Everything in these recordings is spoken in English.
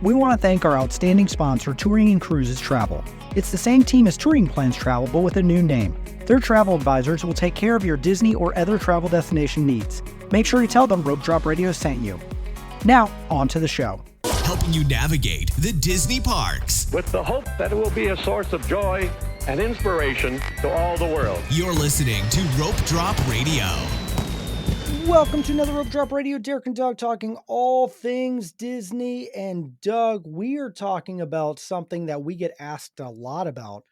We want to thank our outstanding sponsor, Touring & Cruises Travel. It's the same team as Touring Plans Travel, but with a new name. Their travel advisors will take care of your Disney or other travel destination needs. Make sure you tell them Rope Drop Radio sent you. Now, on to the show. Helping you navigate the Disney parks. With the hope that it will be a source of joy and inspiration to all the world. You're listening to Rope Drop Radio. Welcome to another Rope Drop Radio. Derek and Doug talking all things Disney. And Doug, we are talking about something that we get asked a lot about.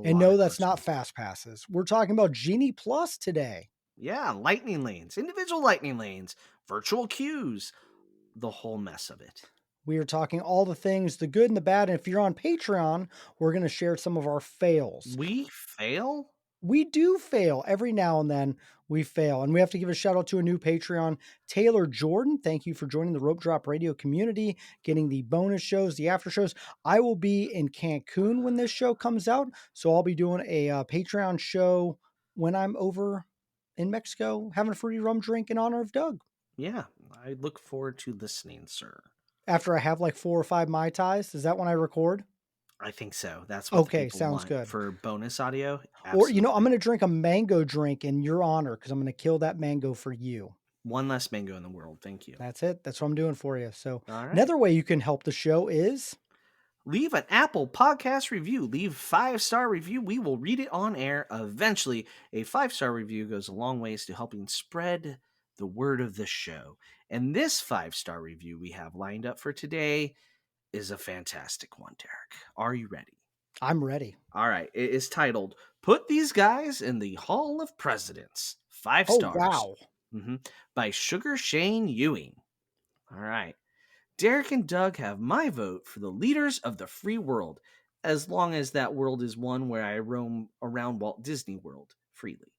And no, that's not fast passes. We're talking about Genie Plus today. Yeah, lightning lanes, individual lightning lanes, virtual queues, the whole mess of it. We are talking all the things, the good and the bad. And if you're on Patreon, we're going to share some of our fails. We fail? We do fail. Every now and then we fail. And we have to give a shout out to a new Patreon, Taylor Jordan. Thank you for joining the Rope Drop Radio community, getting the bonus shows, the after shows. I will be in Cancun when this show comes out. So I'll be doing a Patreon show when I'm over in Mexico, having a free rum drink in honor of Doug. Yeah, I look forward to listening, sir. After I have like 4 or 5 Mai Tais, is that when I record? I think so. That's what okay. Sounds good for bonus audio. Absolutely. Or I'm going to drink a mango drink in your honor because I'm going to kill that mango for you. One less mango in the world. Thank you. That's it. That's what I'm doing for you. So right. Another way you can help the show is leave an Apple Podcast review. Leave 5-star review. We will read it on air. Eventually, a 5-star review goes a long ways to helping spread the word of the show. And this 5-star review we have lined up for today is a fantastic one, Derek. Are you ready? I'm ready. All right. It is titled, Put These Guys in the Hall of Presidents. 5 stars. Oh, wow. By Sugar Shane Ewing. All right. Derek and Doug have my vote for the leaders of the free world, as long as that world is one where I roam around Walt Disney World freely.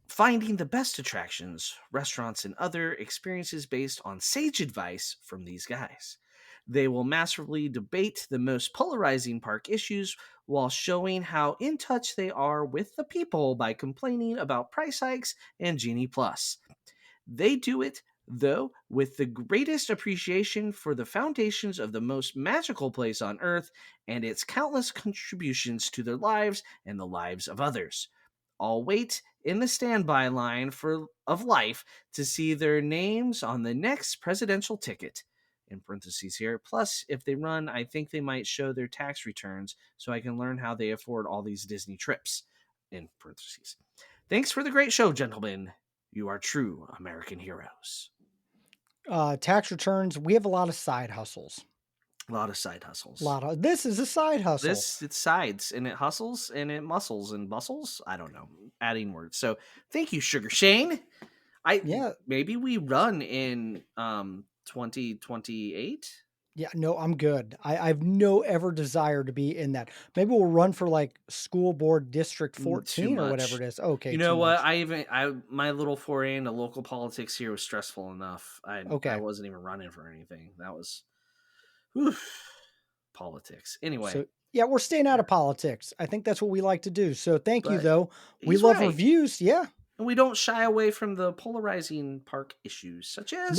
Finding the best attractions, restaurants, and other experiences based on sage advice from these guys. They will masterfully debate the most polarizing park issues while showing how in touch they are with the people by complaining about price hikes and Genie Plus. They do it, though, with the greatest appreciation for the foundations of the most magical place on earth and its countless contributions to their lives and the lives of others. I'll wait in the standby line of life to see their names on the next presidential ticket. In parentheses here. Plus, if they run, I think they might show their tax returns so I can learn how they afford all these Disney trips. In parentheses. Thanks for the great show, gentlemen. You are true American heroes. Tax returns. We have a lot of side hustles. A lot of side hustles. This is a side hustle. It's sides, and it hustles, and it muscles, and bustles. I don't know. Adding words. So thank you, Sugar Shane. Maybe we run in 2028. Yeah, no, I'm good. I've no ever desire to be in that. Maybe we'll run for like school board district 14 or whatever it is. Okay. You know what? My little foray into local politics here was stressful enough. I wasn't even running for anything. That was politics. Anyway. So, yeah, we're staying out of politics. I think that's what we like to do. So thank you, though. We love reviews. Yeah. And we don't shy away from the polarizing park issues, such as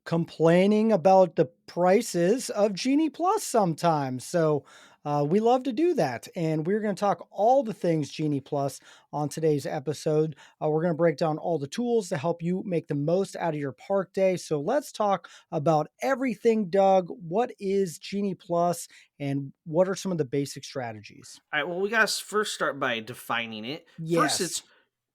complaining about the prices of Genie Plus sometimes. So we love to do that. And we're going to talk all the things Genie Plus on today's episode. We're going to break down all the tools to help you make the most out of your park day. So let's talk about everything, Doug. What is Genie Plus and what are some of the basic strategies? All right. Well, we got to first start by defining it. Yes. First,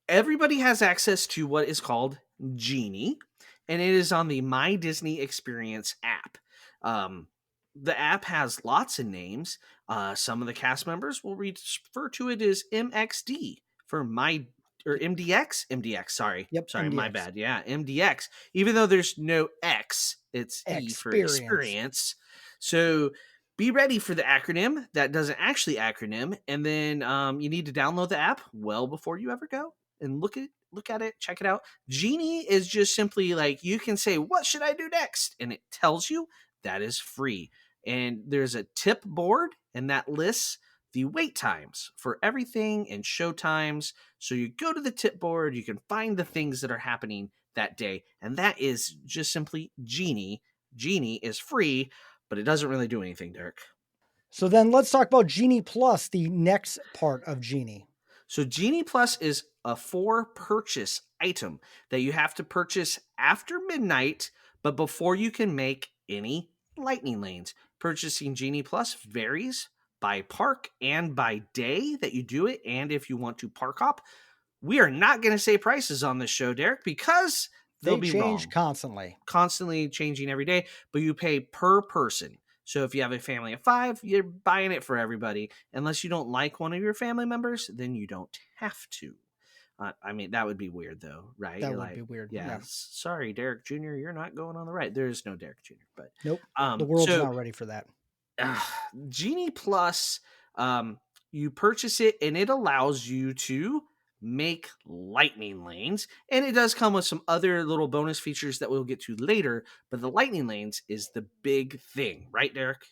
everybody has access to what is called Genie, and it is on the My Disney Experience app. The app has lots of names. Some of the cast members will refer to it as MXD for MDX. MDX, sorry. Yep. Sorry, MDX. My bad. Yeah, MDX. Even though there's no X, it's E for experience. So be ready for the acronym that doesn't actually acronym. And then you need to download the app well before you ever go and look at it, check it out. Genie is just simply like, you can say, what should I do next? And it tells you. That is free. And there's a tip board, and that lists the wait times for everything and show times. So you go to the tip board, you can find the things that are happening that day. And that is just simply Genie. Genie is free. but it doesn't really do anything, Derek. So then let's talk about Genie Plus, the next part of Genie. So Genie Plus is a for purchase item that you have to purchase after midnight, but before you can make any lightning lanes. Purchasing Genie Plus varies by park and by day that you do it, and if you want to park hop. We are not going to say prices on this show, Derek, because they'll They be change wrong. constantly. Constantly changing every day, but you pay per person. So if you have a family of 5, you're buying it for everybody. Unless you don't like one of your family members, then you don't have to. I mean, that would be weird, though, right? That You're would be like, weird. yeah, Yeah. sorry, Derek Jr., you're not going on the right. There is no Derek Jr., but Nope. The world's so not ready for that. uh, Genie Plus, you purchase it and it allows you to make lightning lanes. And it does come with some other little bonus features that we'll get to later. But the lightning lanes is the big thing, right, Derek?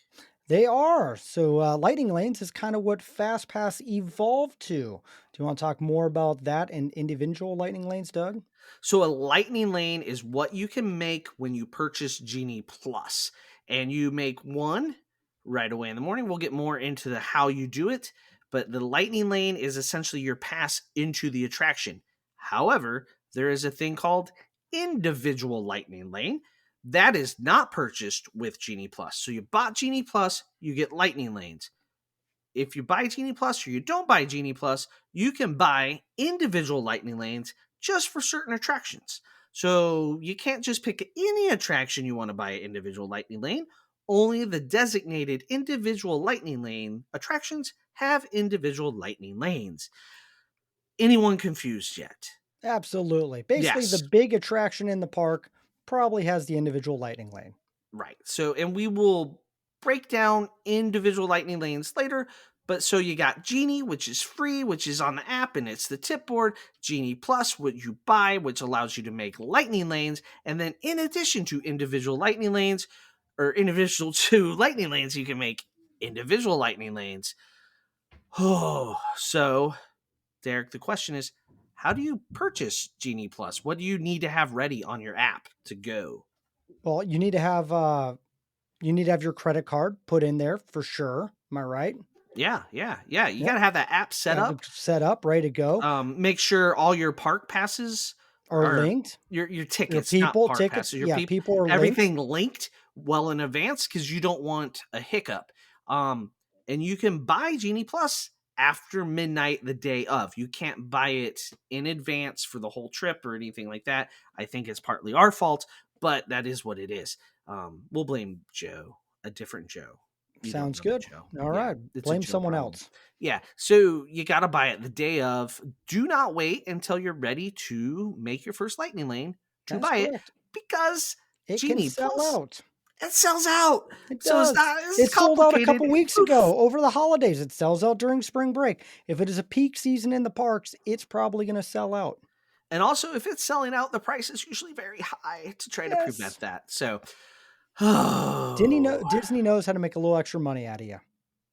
They are. So lightning lanes is kind of what FastPass evolved to. Do you want to talk more about that and individual lightning lanes, Doug? So a lightning lane is what you can make when you purchase Genie Plus. And you make one right away in the morning. We'll get more into the how you do it, but the lightning lane is essentially your pass into the attraction. However, there is a thing called individual lightning lane that is not purchased with Genie Plus. So you bought Genie Plus, you get lightning lanes. If you buy Genie Plus or you don't buy Genie Plus, you can buy individual lightning lanes just for certain attractions. So you can't just pick any attraction you want to buy an individual lightning lane. Only the designated individual lightning lane attractions have individual lightning lanes. Anyone confused yet? Absolutely. Basically, the Yes. big attraction in the park probably has the individual lightning lane. Right. So, and we will break down individual lightning lanes later. But so you got Genie, which is free, which is on the app and it's the tip board. Genie Plus, what you buy, which allows you to make lightning lanes. And then in addition to individual lightning lanes or individual to lightning lanes, you can make individual lightning lanes. Oh, so Derek, the question is, how do you purchase Genie Plus? What do you need to have ready on your app to go? Well, you need to have your credit card put in there for sure. Am I right? Yeah. You got Yep. to have that app set Have it up. set up, ready to go. Make sure all your park passes Are are linked. your Your tickets, not people park tickets. passes. Your Yeah, people, people are linked. everything linked well in advance because you don't want a hiccup. Um, and you can buy Genie Plus after midnight the day of. You can't buy it in advance for the whole trip or anything like that. I think it's partly our fault, but that is what it is. We'll blame Joe, a different Joe. You don't Sounds know the good. Joe. All Yeah, right. it's a Blame Joe someone problem. else. Yeah, so you got to buy it the day of. Do not wait until you're ready to make your first lightning lane to That's buy it correct. because It can Genie sell Plus out. it sells out. It So it's does. not this is It sold out a complicated. couple weeks Oof. ago over the holidays. It sells out during spring break. If it is a peak season in the parks, it's probably going to sell out. And also, if it's selling out, the price is usually very high to try to Yes. prevent that. So, Disney knows how to make a little extra money out of you.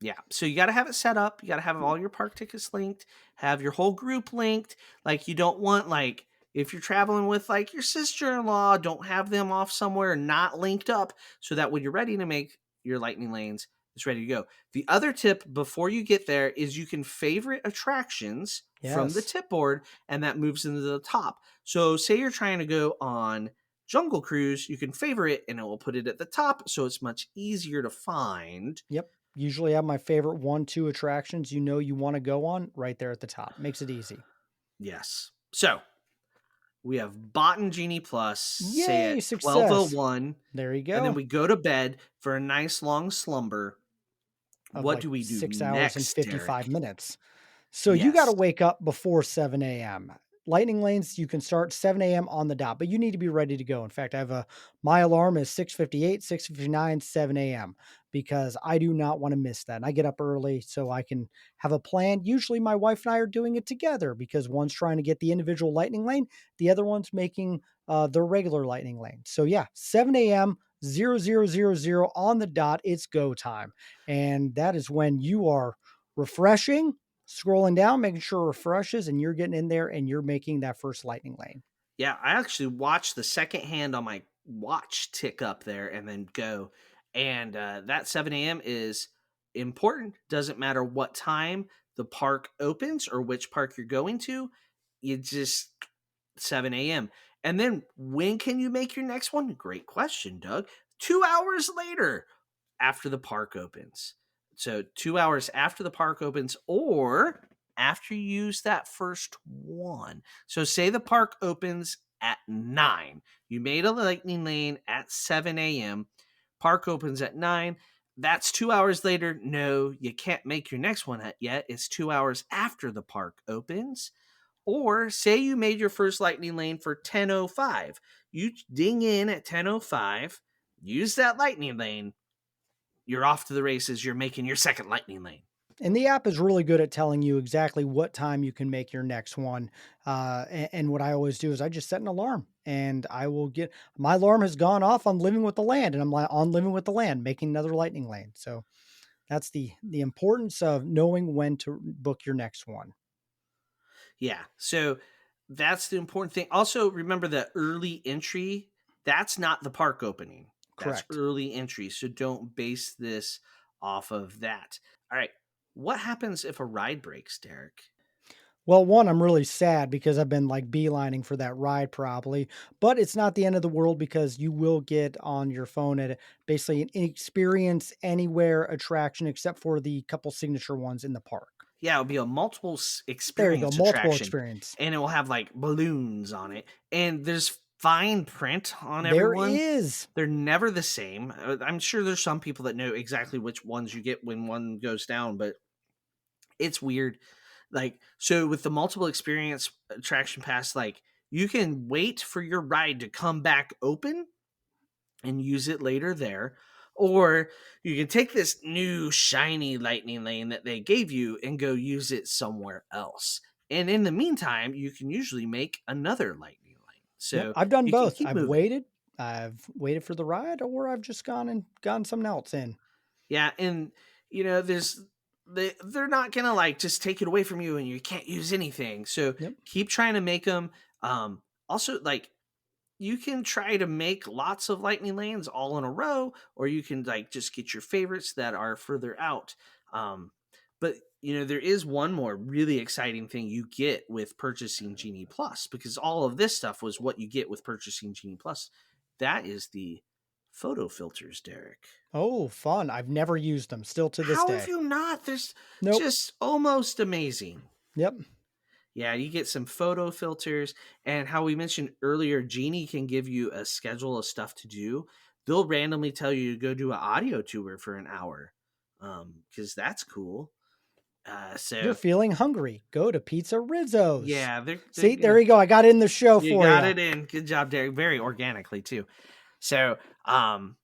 yeah. So you got to have it set up. You got to have all your park tickets linked, have your whole group linked. Like you don't want like if you're traveling with like your sister-in-law, don't have them off somewhere not linked up so that when you're ready to make your lightning lanes, it's ready to go. The other tip before you get there is you can favorite attractions from the Yes. tip board and that moves into the top. So say you're trying to go on Jungle Cruise, you can favorite and it will put it at the top so it's much easier to find. Yep. Usually have my favorite 1, 2 attractions you know you want to go on right there at the top. Makes it easy. Yes. So we have bought in Genie Plus, say Yay, at success. 12:01, There you and then go. we go to bed for a nice long slumber. Of What like do we do 6 hours and next, 55 Derek? minutes. So you got to Yes. wake up before 7 a.m. Lightning lanes, you can start 7 a.m. on the dot, but you need to be ready to go. In fact, my alarm is 6:58, 6:59, 7 a.m. because I do not want to miss that. And I get up early so I can have a plan. Usually my wife and I are doing it together because one's trying to get the individual lightning lane, the other one's making the regular lightning lane. So yeah, 7 a.m. 0000 on the dot. It's go time. And that is when you are refreshing, scrolling down, making sure it refreshes, and you're getting in there and you're making that first lightning lane. Yeah, I actually watched the second hand on my watch tick up there and then go. And that 7 a.m. is important. Doesn't matter what time the park opens or which park you're going to. You just 7 a.m. And then when can you make your next one? Great question, Doug. 2 hours later after the park opens. So 2 hours after the park opens or after you use that first one. So say the park opens at 9. You made a lightning lane at 7 a.m. Park opens at 9. That's 2 hours later. No, you can't make your next one yet. It's 2 hours after the park opens. Or say you made your first lightning lane for 10:05. You ding in at 10:05, use that lightning lane, you're off to the races. You're making your second lightning lane. And the app is really good at telling you exactly what time you can make your next one. And what I always do is I just set an alarm, and I will get my alarm has gone off on Living with the Land, and I'm like on Living with the Land, making another lightning lane. So that's the importance of knowing when to book your next one. Yeah. So that's the important thing. Also, remember that early entry, that's not the park opening. That's Correct. early entry. So don't base this off of that. All right. What happens if a ride breaks, Derek? Well, one, I'm really sad because I've been like beelining for that ride probably, but it's not the end of the world because you will get on your phone at basically an experience anywhere attraction except for the couple signature ones in the park. Yeah, it'll be a multiple There you go, experience multiple attraction, experience. and it will have like balloons on it, and there's fine print on There everyone. is. They're never the same. I'm sure there's some people that know exactly which ones you get when one goes down, but it's weird. Like, so with the multiple experience attraction pass, like you can wait for your ride to come back open and use it later there. Or you can take this new shiny lightning lane that they gave you and go use it somewhere else. And in the meantime, you can usually make another lightning lane. Yep, So I've done you can both. keep moving. I've waited for the ride, or I've just gone and gotten something else in. Yeah. And, you know, they're not going to like just take it away from you and you can't use anything. So Yep. keep trying to make them. Also, like, you can try to make lots of lightning lanes all in a row, or you can like just get your favorites that are further out. But you know, there is one more really exciting thing you get with purchasing Genie Plus, because all of this stuff was what you get with purchasing Genie Plus. That is the photo filters, Derek. Oh, fun. I've never used them still to this How have day. you not? There's Nope. just almost amazing. Yep. Yeah, you get some photo filters, and how we mentioned earlier, Genie can give you a schedule of stuff to do. They'll randomly tell you to go do an audio tour for an hour, because that's cool. You're So feeling hungry. Go to Pizza Rizzo's. yeah, they're See, there gonna. you go. I got in the show You for got you. it in. Good job, Derek. Very organically too. So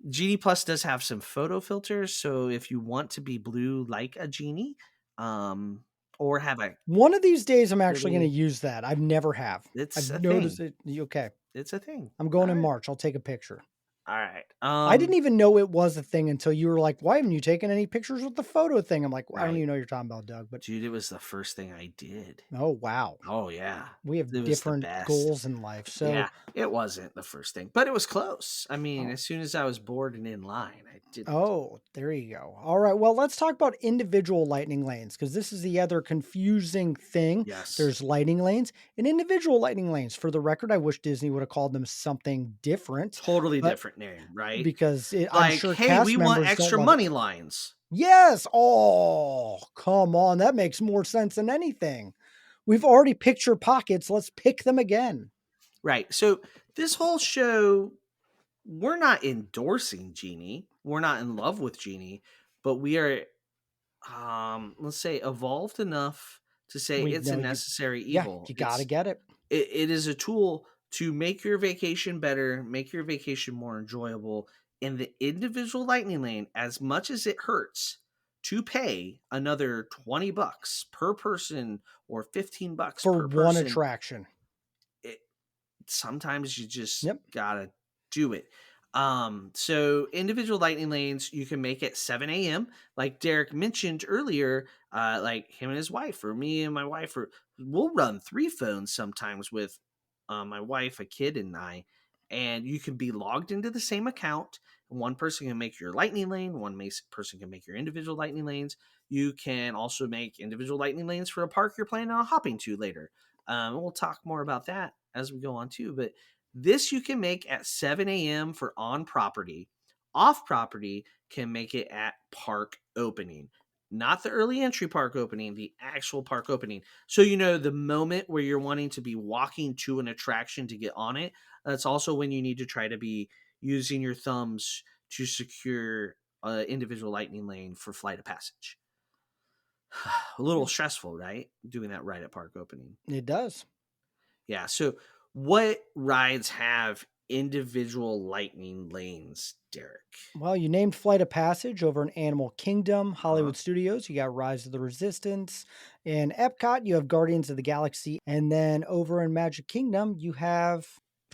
Genie Plus does have some photo filters. So if you want to be blue like a genie, um, or have a One of these days, I'm actually going to little, use that. I've never have. it's I've a noticed thing. it. Okay. It's a thing. I'm going All in right. March. I'll take a picture. All right. I didn't even know it was a thing until you were like, why haven't you taken any pictures with the photo thing? I'm like, well, I don't Right. even know what you're talking about, Doug, but Dude, it was the first thing I did. oh, wow. Oh yeah. We It have was the different best. goals in life. So, Yeah, it wasn't the first thing, but it was close. I mean, oh, as soon as I was bored and in line, I did it. oh, there you go. All right. Well, let's talk about individual lightning lanes because this is the other confusing thing. Yes. There's lightning lanes and individual lightning lanes. For the record, I wish Disney would have called them something different, Totally but different name, right? because I'm Like, sure hey, we cast want members don't extra love it. money lines. Yes. Oh, come on. That makes more sense than anything. We've already picked your pockets. Let's pick them again. Right. So this whole show, we're not endorsing Genie. We're not in love with Genie, but we are let's say evolved enough to say We it's a know you, necessary yeah, evil. you got to get it. It is a tool to make your vacation better, make your vacation more enjoyable. In the individual lightning lane, as much as it hurts to pay another $20 per person or $15 For per one person, attraction. it, sometimes you just Yep. gotta do it. So individual lightning lanes you can make at 7 a.m. Like Derek mentioned earlier, like him and his wife, or me and my wife, or we'll run 3 phones sometimes with my wife, a kid, and I, and you can be logged into the same account. One person can make your lightning lane, person can make your individual lightning lanes. You can also make individual lightning lanes for a park you're planning on hopping to later. We'll talk more about that as we go on too. But this you can make at 7 a.m. for on property. Off property can make it at park opening, not the early entry park opening, the actual park opening. So, the moment where you're wanting to be walking to an attraction to get on it, that's also when you need to try to be using your thumbs to secure an individual lightning lane for flight of passage. A little Yep. stressful, right? Doing that right at park opening. It does. Yeah. So, what rides have individual lightning lanes, Derek? Well, you named Flight of Passage over in Animal Kingdom, Huh? Hollywood Studios. You got Rise of the Resistance. In Epcot, you have Guardians of the Galaxy. And then over in Magic Kingdom, you have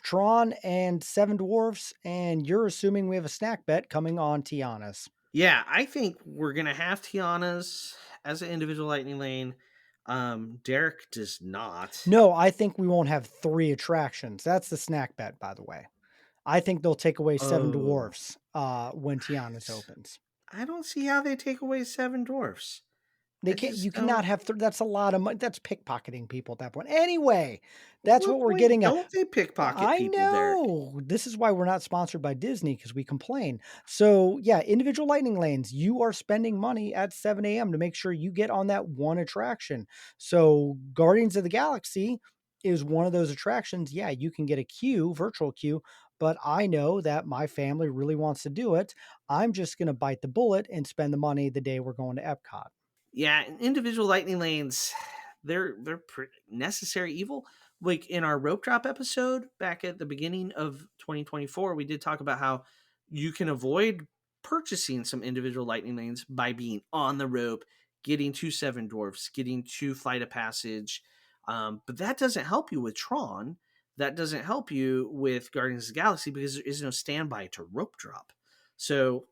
Tron and Seven Dwarfs. And you're assuming we have a snack bet coming on Tiana's. Yeah, I think we're gonna have Tiana's as an individual lightning lane. Derek does not. No, I think we won't have three attractions. That's the snack bet, by the way. I think they'll take away Seven Oh, Dwarfs when Tiana's opens. I don't see how they take away Seven Dwarfs. They I can't you just cannot don't. have that's a lot of money. That's pickpocketing people at that point. Anyway, that's What what we're point getting at. don't they pickpocket I people, Derek? know. This is why we're not sponsored by Disney because we complain. So, yeah, individual lightning lanes, you are spending money at 7 a.m. to make sure you get on that one attraction. So, Guardians of the Galaxy is one of those attractions. Yeah, you can get a queue, virtual queue, but I know that my family really wants to do it. I'm just going to bite the bullet and spend the money the day we're going to Epcot. Yeah, individual lightning lanes, they're necessary evil. Like in our rope drop episode back at the beginning of 2024, we did talk about how you can avoid purchasing some individual lightning lanes by being on the rope, getting to Seven Dwarfs, getting to Flight of Passage. But that doesn't help you with Tron. That doesn't help you with Guardians of the Galaxy because there is no standby to rope drop. So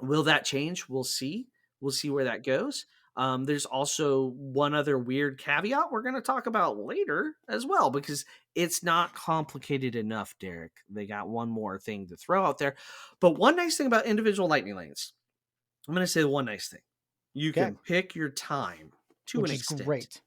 will that change? We'll see. We'll see where that goes. There's also one other weird caveat we're going to talk about later as well, because it's not complicated enough, Derek. They got one more thing to throw out there. But one nice thing about individual lightning lanes, I'm going to say the one nice thing. You Okay. can pick your time to an Which is extent. great.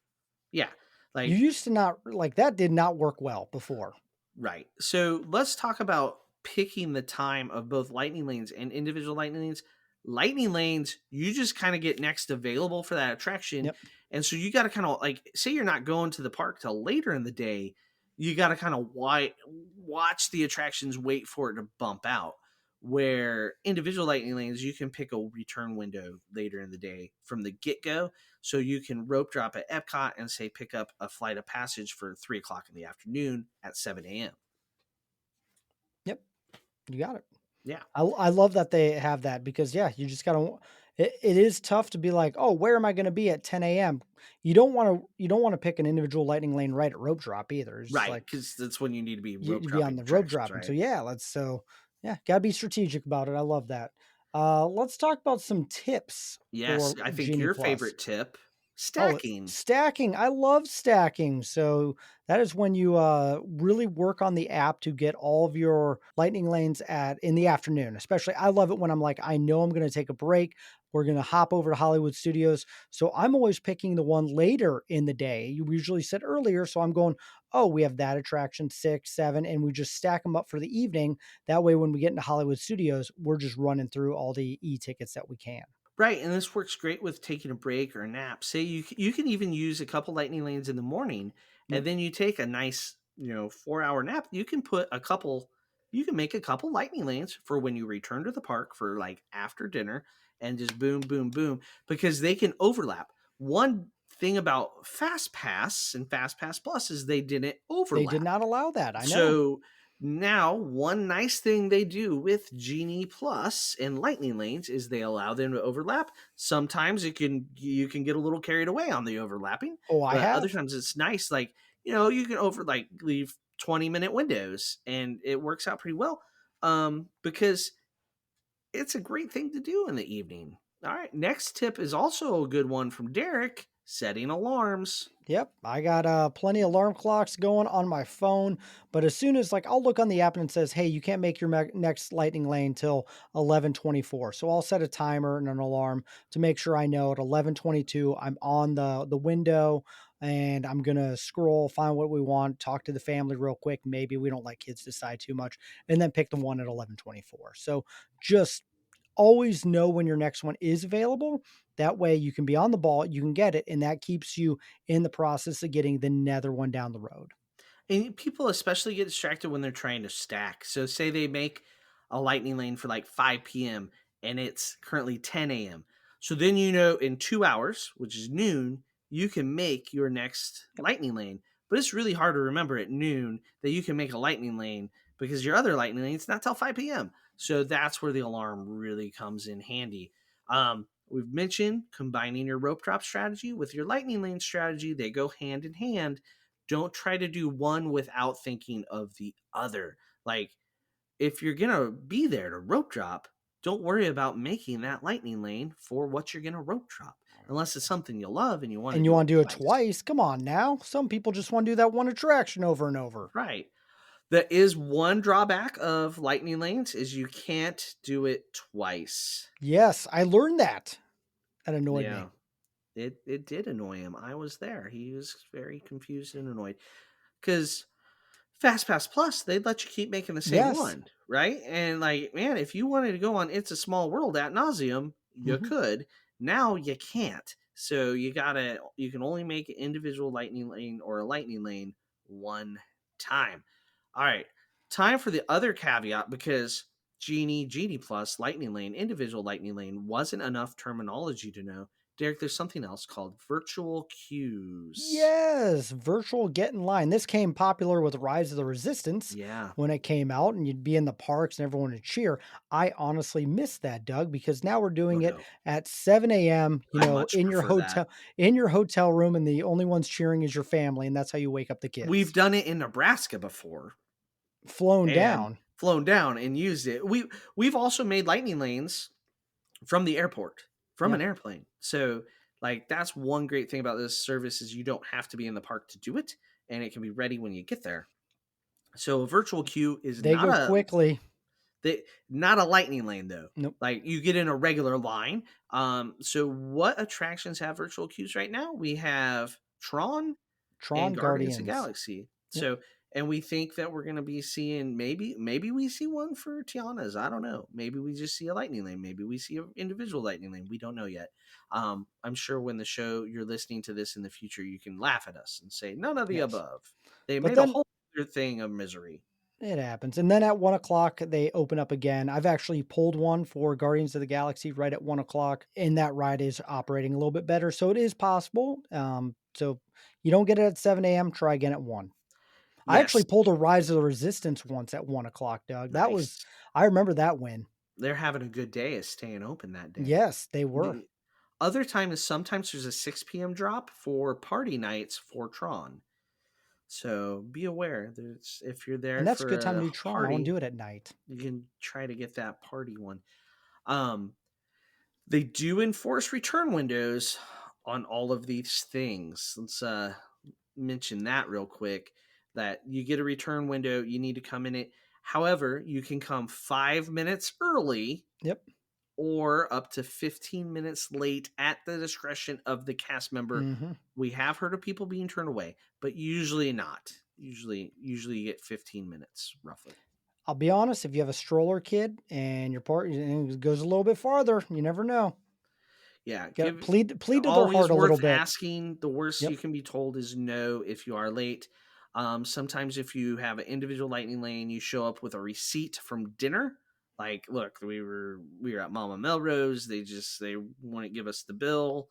Yeah. You Like, used to not like that did not work well before. right. So let's talk about picking the time of both lightning lanes and individual lightning lanes. Lightning lanes, you just kind of get next available for that attraction. Yep. And so you got to kind of like, say you're not going to the park till later in the day, you got to kind of watch the attractions, wait for it to bump out. Where individual lightning lanes, you can pick a return window later in the day from the get go. So you can rope drop at Epcot and say pick up a flight of passage for 3 o'clock in the afternoon at 7 a.m. Yep. You got it. Yeah. I love that they have that because yeah, you just gotta it is tough to be like, oh, where am I gonna be at 10 a.m.? You don't want to pick an individual lightning lane right at rope drop either. It's just Right. like Because that's when you need to be rope you be on dropping the rope attractions, dropping. So right? yeah, yeah, gotta be strategic about it. I love that. Let's talk about some tips Yes. for I think Genie your Plus. favorite tip, Oh, stacking. stacking. I love stacking. So that is when you really work on the app to get all of your lightning lanes at in the afternoon. Especially, I love it when I'm like, I know I'm going to take a break. We're going to hop over to Hollywood Studios. So I'm always picking the one later in the day. You usually said earlier. So I'm going, oh, we have that attraction 6, 7, and we just stack them up for the evening. That way, when we get into Hollywood Studios, we're just running through all the e-tickets that we can. Right, and this works great with taking a break or a nap. Say you can even use a couple lightning lanes in the morning, Yep. and then you take a nice 4 hour nap. You can make a couple lightning lanes for when you return to the park for like after dinner, and just boom, boom, boom, because they can overlap. One thing about Fast Pass and Fast Pass Plus is they didn't They did overlap. not allow that. I know. So now, one nice thing they do with Genie Plus and Lightning Lanes is they allow them to overlap. Sometimes you can get a little carried away on the overlapping, Oh, I but other have. times it's nice. Like you can leave 20-minute windows, and it works out pretty well. Because it's a great thing to do in the evening. All right, next tip is also a good one from Derek. setting alarms. Yep, I got plenty of alarm clocks going on my phone, but as soon as like I'll look on the app and it says, "Hey, you can't make your next lightning lane till 11:24." So I'll set a timer and an alarm to make sure I know at 11:22 I'm on the window and I'm going to scroll, find what we want, talk to the family real quick, maybe we don't let kids decide too much, and then pick the one at 11:24. So just always know when your next one is available. That way you can be on the ball, you can get it, and that keeps you in the process of getting the nether one down the road. And people especially get distracted when they're trying to stack. So say they make a lightning lane for like 5 p.m. and it's currently 10 a.m. So then you know in 2 hours, which is noon, you can make your next Yep. lightning lane. But it's really hard to remember at noon that you can make a lightning lane because your other lightning lane is not till 5 p.m. So that's where the alarm really comes in handy. We've mentioned combining your rope drop strategy with your lightning lane strategy. They go hand in hand. Don't try to do one without thinking of the other. Like, if you're going to be there to rope drop, don't worry about making that lightning lane for what you're going to rope drop, unless it's something you love and you want to And you do it want to do it twice. twice? Come on now. Some people just want to do that one attraction over and over. Right. There is one drawback of lightning lanes is you can't do it twice. Yes, I learned that. That annoyed me. Yeah. It did annoy him. I was there. He was very confused and annoyed because FastPass Plus, they'd let you keep making the same Yes. one, right? And like, man, if you wanted to go on It's a Small World at nauseum, you Hmm. could. Now you can't. So you can only make an individual lightning lane or a lightning lane one time. All right. Time for the other caveat because Genie Plus, lightning lane, individual lightning lane wasn't enough terminology to know. Derek, there's something else called virtual queues. Yes, virtual get in line. This came popular with Rise of the Resistance Yeah. when it came out, and you'd be in the parks and everyone would cheer. I honestly miss that, Doug, because now we're Oh doing it no. at 7 a.m., I much prefer that. in your hotel room, and the only ones cheering is your family, and that's how you wake up the We've kids. done it in Nebraska before Flown and down. flown down and used it. We've also made lightning lanes from the airport, from an Yep. airplane. So like that's one great thing about this service is you don't have to be in the park to do it and it can be ready when you get there. So a virtual queue is They go quickly. not a lightning lane though. Nope. Like you get in a regular line. So what attractions have virtual queues right now? We have Tron and Tron Guardians of the Guardians. Galaxy. Yep. So, and we think that we're going to be seeing maybe we see one for Tiana's. I don't know. Maybe we just see a lightning lane. Maybe we see an individual lightning lane. We don't know yet. I'm sure when the show you're listening to this in the future, you can laugh at us and say none of the Yes. above. They But made a then whole other thing of misery. it happens. And then at 1 o'clock, they open up again. I've actually pulled one for Guardians of the Galaxy right at 1 o'clock, and that ride is operating a little bit better. So it is possible. So you don't get it at 7 a.m., try again at 1. I actually Yes, pulled a Rise of the Resistance once at 1 o'clock, Doug. nice. I remember that win. They're having a good day of staying open that day. Yes, they were. The other time is sometimes there's a 6 p.m. drop for party nights for Tron. So be aware. There's if you're And there that's a for good time to a do Tron. I want to party, do it at night. you can try to get that party one. Um, they do enforce return windows on all of these things. Let's mention that real quick. That you get a return window, you need to come in it. However, you can come 5 minutes early Yep. or up to 15 minutes late at the discretion of the cast member. Hmm. We have heard of people being turned away, but usually not. Usually you get 15 minutes roughly. I'll be honest, if you have a stroller kid and your part goes a little bit farther, you never know. Yeah, Got to give plead to their always heart a little worth bit. asking. The worst Yep. you can be told is no if you are late. Sometimes if you have an individual lightning lane, you show up with a receipt from dinner. Like, look, we were at Mama Melrose. They wouldn't give us the bill.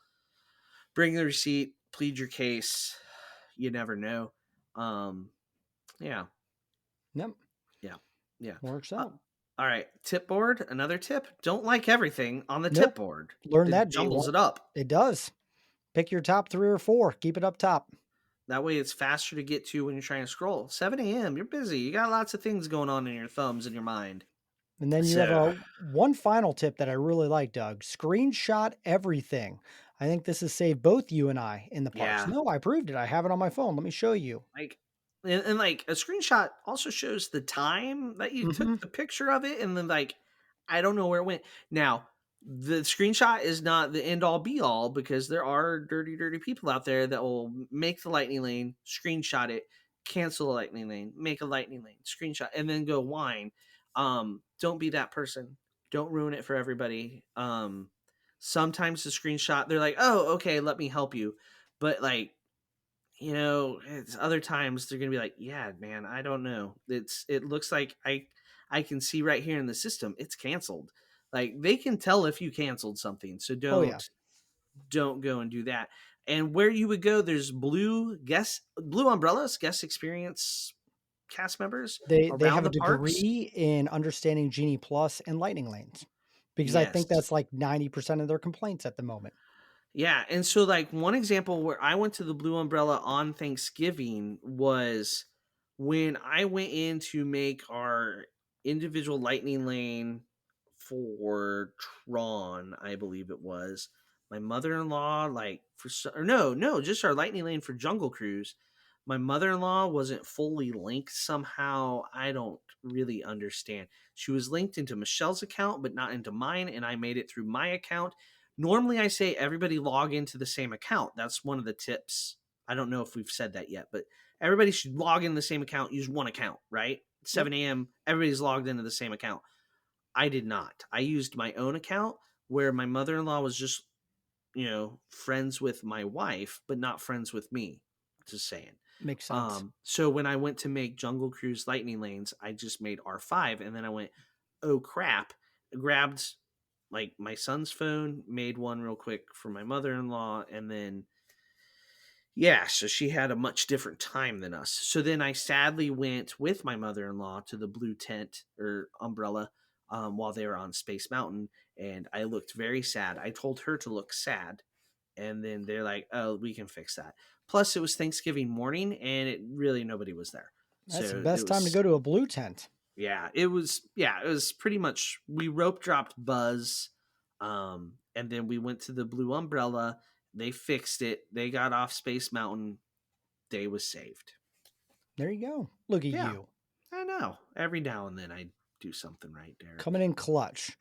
Bring the receipt, plead your case. You never know. Um, yeah, Yep. yeah, yeah. Works Uh, out. all right, tip board. Another tip: don't like everything on the tip Nope. board. Learn It that day jumbles one. it up. It does. Pick your top 3 or 4. Keep it up top. That way, it's faster to get to when you're trying to scroll. 7 a.m. You're busy. You got lots of things going on in your thumbs and your mind. And then you have So a one final tip that I really like, Doug. Screenshot everything. I think this has saved both you and I in the parks. yeah, No, I proved it. I have it on my phone. Let me show you. like and like a screenshot also shows the time that you Hmm. took the picture of it, and then like I don't know where it went. Now, the screenshot is not the end all be all because there are dirty, dirty people out there that will make the lightning lane, screenshot it, cancel the lightning lane, make a lightning lane, screenshot, and then go whine. Don't be that person. Don't ruin it for everybody. Sometimes the screenshot, they're like, oh, okay, let me help you. But like it's other times they're gonna be like, "Yeah, man, I don't know. It looks like I can see right here in the system it's canceled." Like they can tell if you canceled something, so Oh, yeah. don't go and do that. And where you would go, there's blue umbrellas, guest experience cast members They around have a the parks. degree in understanding Genie Plus and lightning lanes because I think Yes. that's like 90% of their complaints at the moment. Yeah, and so like one example where I went to the Blue Umbrella on Thanksgiving was when I went in to make our individual lightning lane for Tron, I believe it was. My mother-in-law like or no, just our lightning lane for Jungle Cruise. My mother-in-law wasn't fully linked somehow. I don't really understand. She was linked into Michelle's account but not into mine, and I made it through my account. Normally, I say everybody log into the same account. That's one of the tips. I don't know if we've said that yet, but everybody should log in the same account, use one account, right? Yep, 7 a.m., everybody's logged into the same account. I did not. I used my own account where my mother in law was just, friends with my wife, but not friends with me. Just saying. makes sense. So when I went to make Jungle Cruise lightning lanes, I just made R5 and then I went, oh crap, grabbed like my son's phone, made one real quick for my mother-in-law, and then yeah, so she had a much different time than us. So then I sadly went with my mother-in-law to the blue tent or umbrella while they were on Space Mountain, and I looked very sad. I told her to look sad, and then they're like, "Oh, we can fix that." Plus, it was Thanksgiving morning, and it really nobody was there, That's the so it best time to was go to a blue tent. it was pretty much we rope dropped Buzz, and then we went to the Blue Umbrella. They fixed it. They got off Space Mountain. Day was saved. There you go. Look at Yeah, you I know. Every now and then I do something right, Derek. coming in clutch.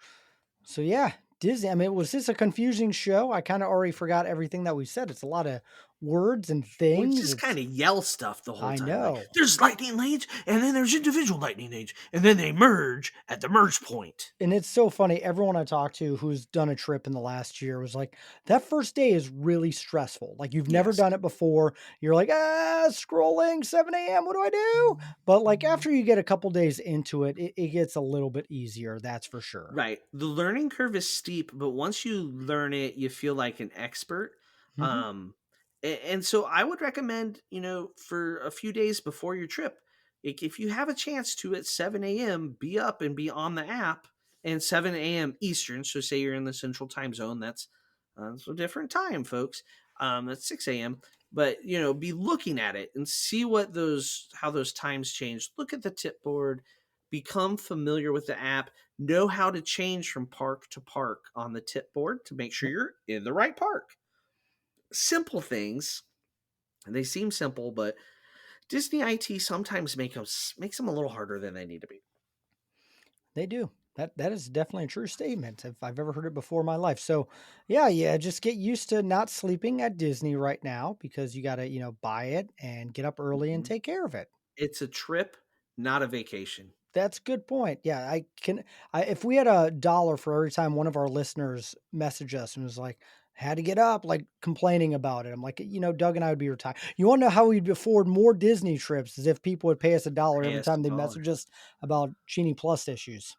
So yeah, Disney. I mean, was this a confusing show? I kind of already forgot everything that we said. It's a lot of words and We things. just It's kind of yell stuff the whole I time. Like, know. there's lightning lanes, and then there's individual lightning lanes, and then they merge at the merge point. And it's so funny. Everyone I talked to who's done a trip in the last year was like, that first day is really stressful. Like you've never Yes. done it before. You're like, scrolling 7 a.m. What do I do? But like after you get a couple days into it, it gets a little bit easier. That's for sure. Right. The learning curve is steep, but once you learn it, you feel like an expert. Hmm. Um, and so I would recommend, for a few days before your trip, if you have a chance to at 7 a.m., be up and be on the app and 7 a.m. Eastern. So say you're in the central time zone. That's a different time, folks. That's 6 a.m. But, be looking at it and see how those times change. Look at the tip board, become familiar with the app, know how to change from park to park on the tip board to make sure Yep. you're in the right park. Simple things, and they seem simple, but Disney IT sometimes makes them a little harder than they need to be. They do. That is definitely a true statement if I've ever heard it before in my life. So, yeah, just get used to not sleeping at Disney right now because you got to, buy it and get up early and Mhm. take care of it. It's a trip, not a vacation. That's a good point. Yeah, if we had a dollar for every time one of our listeners messaged us and was like, had to get up, like complaining about it. I'm like, Doug and I would be retired. You want to know how we'd afford more Disney trips is if people would pay us a dollar Pay every us time they a dollar. message us about Genie Plus issues.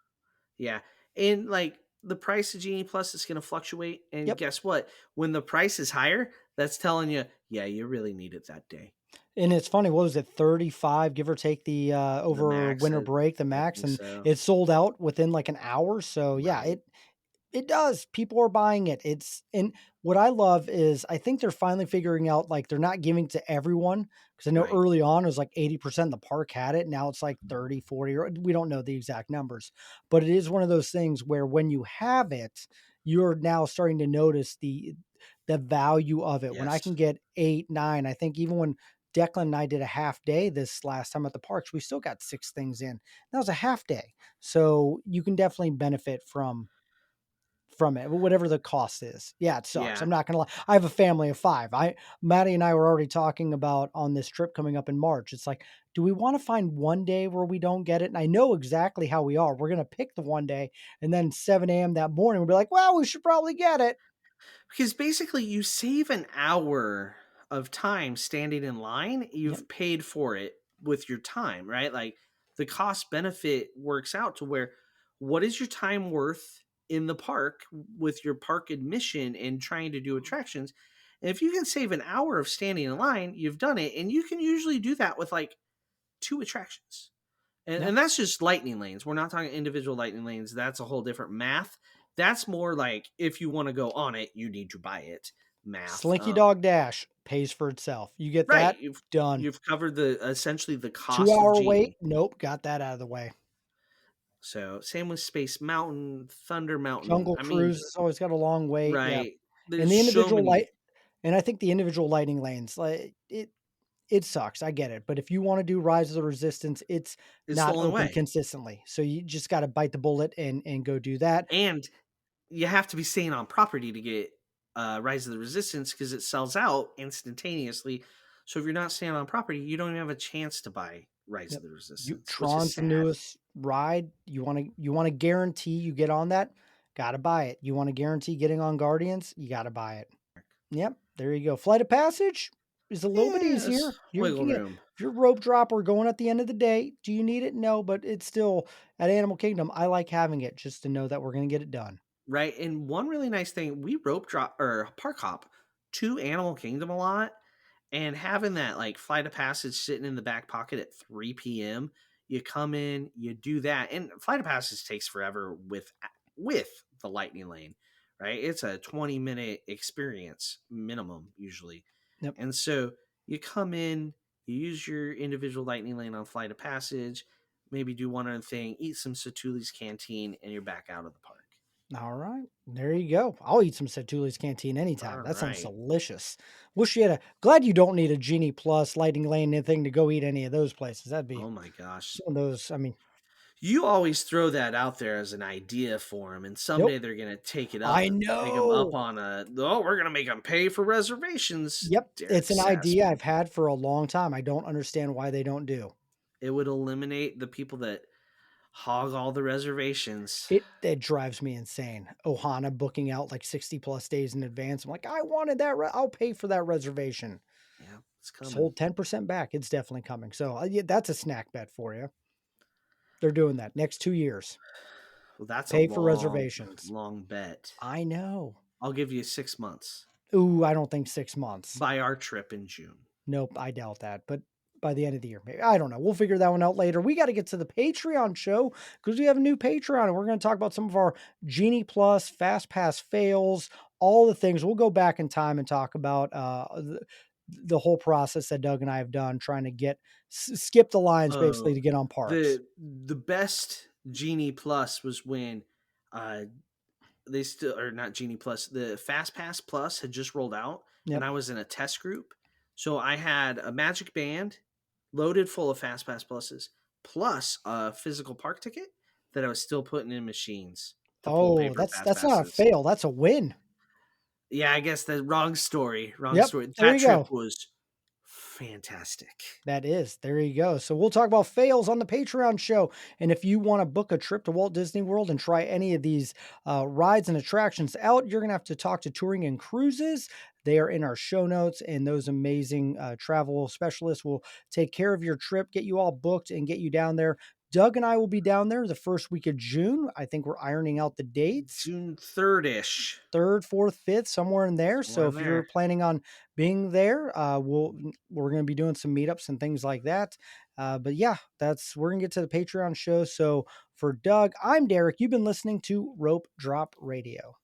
Yeah. And like the price of Genie Plus is going to fluctuate. And Yep. guess what? When the price is higher, that's telling you, yeah, you really need it that day. And it's funny, what was it, 35, give or take the The over max, winter break, the I max, think and so. it sold out within like an hour. So yeah, Right. It does. People are buying it. It's and what I love is I think they're finally figuring out like they're not giving to everyone because I know Right. early on it was like 80% of the park had it. Now it's like 30, 40, or we don't know the exact numbers. But it is one of those things where when you have it, you're now starting to notice the value of it. When I can Yes. get 8, 9, I think even when Declan and I did a half day this last time at the parks, we still got 6 things in. That was a half day. So you can definitely benefit from it, whatever the cost is. Yeah, it sucks. Yeah. I'm not gonna lie. I have a family of 5. I Maddie and I were already talking about on this trip coming up in March. It's like, do we wanna find one day where we don't get it? And I know exactly how we are. We're gonna pick the one day, and then 7 a.m. that morning, we'll be like, "Well, we should probably get it." Because basically you save an hour of time standing in line, Yep, you've paid for it with your time, right? Like the cost benefit works out to where what is your time worth in the park with your park admission and trying to do attractions? And if you can save an hour of standing in line, you've done it. And you can usually do that with like 2 attractions. And yep. that's just lightning lanes. We're not talking individual lightning lanes. That's a whole different math. That's more like if you want to go on it, you need to buy it math. Slinky Dog Dash pays for itself. You get Right. that? You've Done. you've covered the essentially the cost of 2-hour wait? Genie. Nope, got that out of the way. So same with Space Mountain, Thunder Mountain. Jungle I mean, Cruise has always got a long wait. Yep. right. And There's the so individual many. light and I think the individual lighting lanes, like it sucks. I get it. But if you want to do Rise of the Resistance, it's It's the not only open way. consistently. So you just got to bite the bullet and go do that. And you have to be staying on property to get Rise of the Resistance because it sells out instantaneously. So if you're not staying on property, you don't even have a chance to buy Rise of Yep. the You Resistance, which is Tron's the sad. newest ride. You want to guarantee you get on that, got to buy it. You want to guarantee getting on Guardians, you got to buy it. Yep, there you go. Flight of Passage is a little bit Yes, easier. You wiggle can get room, if you're rope dropper going at the end of the day, do you need it? No, but it's still at Animal Kingdom. I like having it just to know that we're gonna get it done. right? And one really nice thing, we rope drop or park hop to Animal Kingdom a lot. And having that like flight of passage sitting in the back pocket at 3 p.m., you come in, you do that, and flight of passage takes forever with the lightning lane, right? It's a 20-minute experience minimum usually, Yep. and so you come in, you use your individual lightning lane on flight of passage, maybe do one other thing, eat some Satuli's canteen, and you're back out of the park. All right. There you go. I'll eat some Satuli's Canteen anytime. All That sounds right. delicious. Wish you had a glad you don't need a Genie Plus, Lightning Lane, anything to go eat any of those places. That'd be Oh my gosh. some of those. I mean, You always throw that out there as an idea for them, and nope. someday they're gonna I take them up know. on a, "Oh, we're gonna make them pay for reservations." Yep. It's Derek an idea Sassman. I've had for a long time. I don't understand why they don't do. It would eliminate the people that hog all the reservations. It drives me insane. Ohana booking out like 60 plus days in advance. I'm like, I wanted that. I'll pay for that reservation. Yeah, it's Just coming. hold 10% back. It's definitely coming. So yeah, that's a snack bet for you. They're doing that next 2 years. Well, that's a Pay for long, reservations. long bet. I know. I'll give you 6 months. Ooh, I don't think 6 months. Buy our trip in June. Nope, I doubt that. But by the end of the year, maybe. I don't know. We'll figure that one out later. We got to get to the Patreon show because we have a new Patreon and we're going to talk about some of our Genie Plus, Fast Pass fails, all the things. We'll go back in time and talk about the whole process that Doug and I have done trying to skip the lines basically Oh, to get on parks. the best Genie Plus was when uh they still or not Genie Plus. The Fast Pass Plus had just rolled out, and Yep. I was in a test group. So I had a Magic Band loaded full of Fast Pass Pluses, plus a physical park ticket that I was still putting in machines to pull Oh, paper Fast that's not a Passes. fail. That's a win. Yeah, I guess the wrong story. Wrong Yep. story. There That you trip go. was fantastic. That is. There you go. So we'll talk about fails on the Patreon show. And if you want to book a trip to Walt Disney World and try any of these rides and attractions out, you're going to have to talk to Touring and Cruises. They are in our show notes, and those amazing travel specialists will take care of your trip, get you all booked, and get you down there. Doug and I will be down there the first week of June. I think we're ironing out the dates. June 3rd ish. 3rd, 4th, 5th, somewhere in there. Somewhere So in if you're there. planning on being there, we're going to be doing some meetups and things like that. But yeah, that's we're going to get to the Patreon show. So for Doug, I'm Derek. You've been listening to Rope Drop Radio.